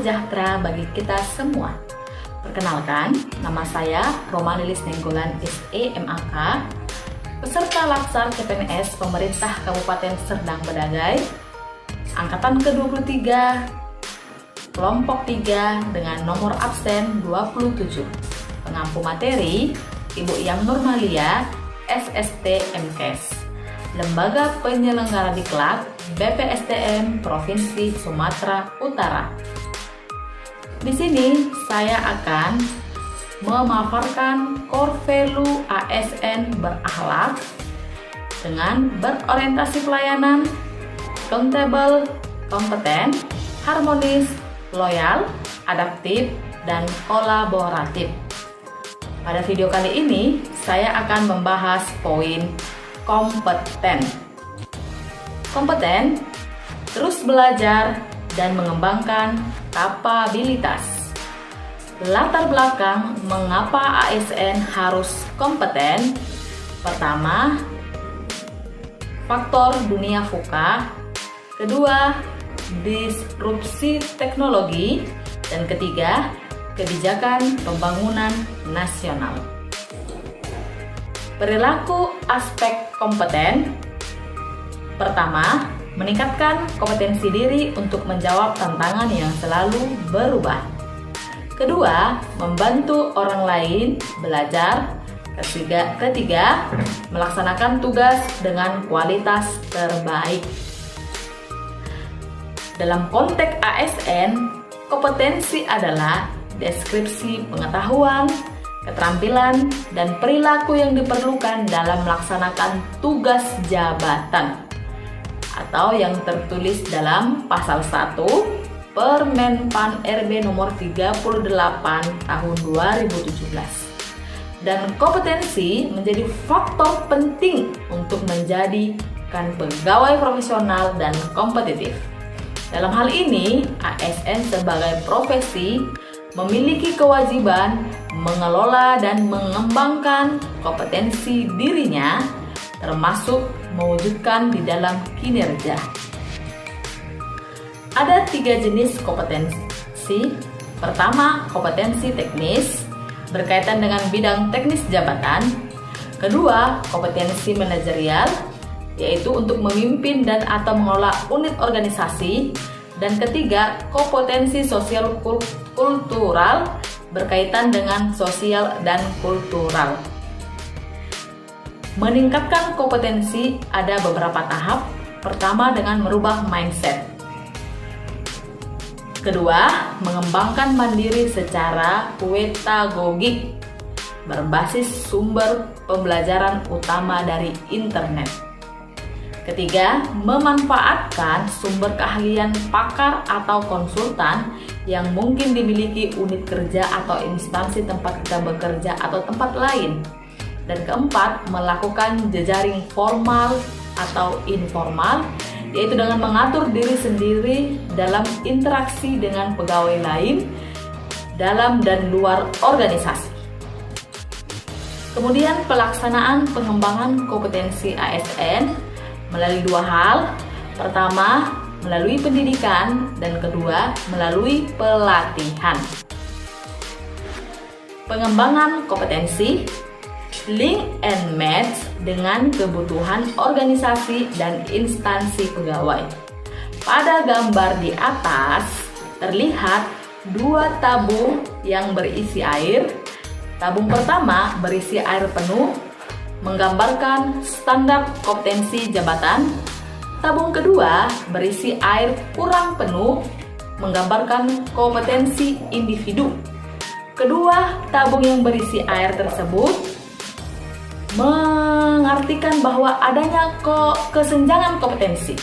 sejahtera bagi kita semua. Perkenalkan, nama saya Roma Lilis Nenggolan SEMAK, peserta Latsar CPNS Pemerintah Kabupaten Serdang Bedagai, Angkatan ke-23, Kelompok 3 dengan nomor absen 27. Pengampu materi, Ibu Yang Nurmalia, SST MKes. Lembaga Penyelenggara Diklat BPSDM Provinsi Sumatera Utara. Di sini saya akan memaparkan core value ASN berakhlak dengan berorientasi pelayanan, accountable, kompeten, harmonis, loyal, adaptif, dan kolaboratif. Pada video kali ini, saya akan membahas poin kompeten. Kompeten, terus belajar dan mengembangkan kapabilitas. Latar belakang mengapa ASN harus kompeten. Pertama, faktor dunia VUCA. Kedua, disrupsi teknologi. Dan ketiga, kebijakan pembangunan nasional. Perilaku aspek kompeten. Pertama, meningkatkan kompetensi diri untuk menjawab tantangan yang selalu berubah. Kedua, membantu orang lain belajar. Ketiga, melaksanakan tugas dengan kualitas terbaik. Dalam konteks ASN, kompetensi adalah deskripsi pengetahuan, keterampilan, dan perilaku yang diperlukan dalam melaksanakan tugas jabatan atau yang tertulis dalam pasal 1 Permen.Pan RB nomor 38 tahun 2017. Dan kompetensi menjadi faktor penting untuk menjadikan pegawai profesional dan kompetitif. Dalam hal ini, ASN sebagai profesi memiliki kewajiban mengelola dan mengembangkan kompetensi dirinya, termasuk mewujudkan di dalam kinerja. Ada 3 jenis kompetensi. Pertama, kompetensi teknis berkaitan dengan bidang teknis jabatan. Kedua, kompetensi manajerial, yaitu untuk memimpin dan atau mengelola unit organisasi. Dan ketiga, kompetensi sosial kultural berkaitan dengan sosial dan kultural. Meningkatkan kompetensi ada beberapa tahap. Pertama, dengan merubah mindset. Kedua, mengembangkan mandiri secara pedagogik berbasis sumber pembelajaran utama dari internet. Ketiga, memanfaatkan sumber keahlian pakar atau konsultan yang mungkin dimiliki unit kerja atau instansi tempat kita bekerja atau tempat lain. Dan keempat, melakukan jejaring formal atau informal, yaitu dengan mengatur diri sendiri dalam interaksi dengan pegawai lain dalam dan luar organisasi. Kemudian pelaksanaan pengembangan kompetensi ASN melalui 2 hal. Pertama, melalui pendidikan, dan kedua, melalui pelatihan. Pengembangan kompetensi, link and match dengan kebutuhan organisasi dan instansi pegawai. Pada gambar di atas, terlihat 2 tabung yang berisi air. Tabung pertama berisi air penuh, menggambarkan standar kompetensi jabatan. Tabung kedua berisi air kurang penuh, menggambarkan kompetensi individu. Kedua tabung yang berisi air tersebut mengartikan bahwa adanya kesenjangan kompetensi,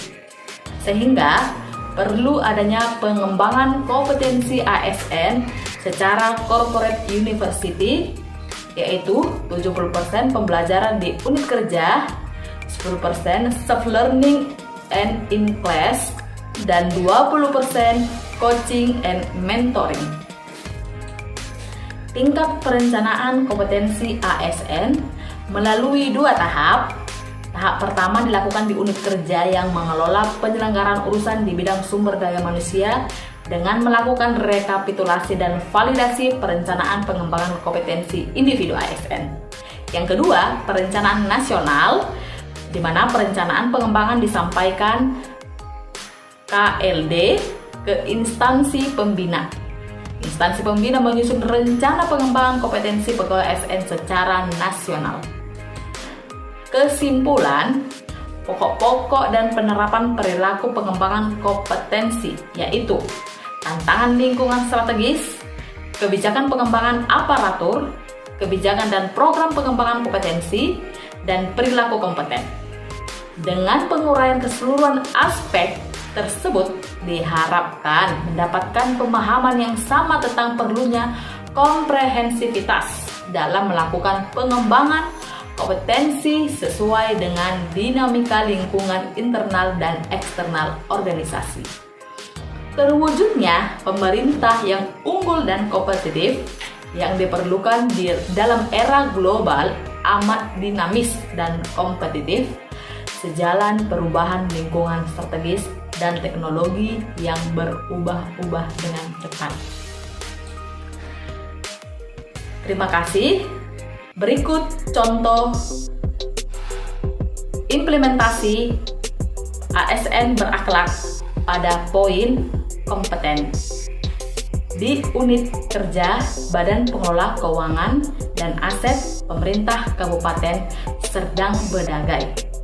sehingga perlu adanya pengembangan kompetensi ASN secara corporate university, yaitu 70% pembelajaran di unit kerja, 10% self-learning and in class, dan 20% coaching and mentoring. Tingkat perencanaan kompetensi ASN melalui 2 tahap. Tahap pertama dilakukan di unit kerja yang mengelola penyelenggaraan urusan di bidang sumber daya manusia dengan melakukan rekapitulasi dan validasi perencanaan pengembangan kompetensi individu ASN. Yang kedua, perencanaan nasional, di mana perencanaan pengembangan disampaikan KLD ke instansi pembina. Instansi pembina menyusun rencana pengembangan kompetensi pegawai ASN secara nasional. Kesimpulan, pokok-pokok dan penerapan perilaku pengembangan kompetensi yaitu tantangan lingkungan strategis, kebijakan pengembangan aparatur, kebijakan dan program pengembangan kompetensi, dan perilaku kompeten. Dengan penguraian keseluruhan aspek tersebut diharapkan mendapatkan pemahaman yang sama tentang perlunya komprehensivitas dalam melakukan pengembangan kompetensi sesuai dengan dinamika lingkungan internal dan eksternal organisasi. Terwujudnya pemerintah yang unggul dan kompetitif yang diperlukan dalam era global amat dinamis dan kompetitif, sejalan perubahan lingkungan strategis dan teknologi yang berubah-ubah dengan cepat. Terima kasih. Berikut contoh implementasi ASN berakhlak pada poin kompeten di unit kerja Badan Pengelola Keuangan dan Aset Pemerintah Kabupaten Serdang Bedagai.